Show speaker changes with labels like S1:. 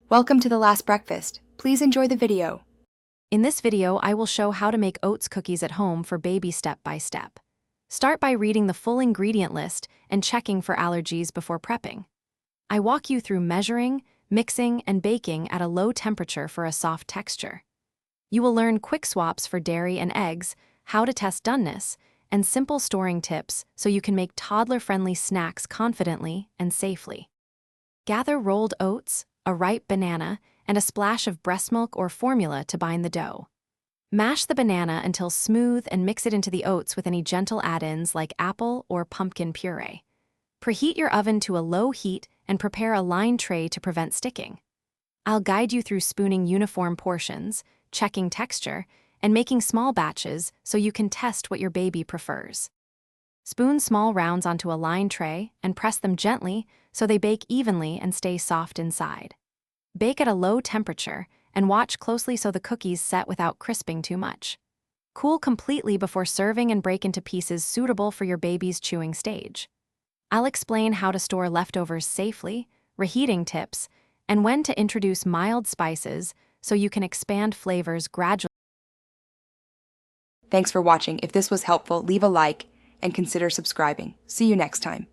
S1: Welcome to The Last Breakfast. Please enjoy the video.
S2: In this video, I will show how to make oats cookies at home for baby step by step. Start by reading the full ingredient list and checking for allergies before prepping. I walk you through measuring, mixing, and baking at a low temperature for a soft texture. You will learn quick swaps for dairy and eggs, how to test doneness, and simple storing tips so you can make toddler-friendly snacks confidently and safely. Gather rolled oats, a ripe banana, and a splash of breast milk or formula to bind the dough. Mash the banana until smooth and mix it into the oats with any gentle add-ins like apple or pumpkin puree. Preheat your oven to a low heat and prepare a lined tray to prevent sticking. I'll guide you through spooning uniform portions, checking texture, and making small batches so you can test what your baby prefers. Spoon small rounds onto a lined tray and press them gently so they bake evenly and stay soft inside. Bake at a low temperature and watch closely so the cookies set without crisping too much. Cool completely before serving and break into pieces suitable for your baby's chewing stage. I'll explain how to store leftovers safely, reheating tips, and when to introduce mild spices so you can expand flavors gradually.
S1: Thanks for watching. If this was helpful, leave a like and consider subscribing. See you next time.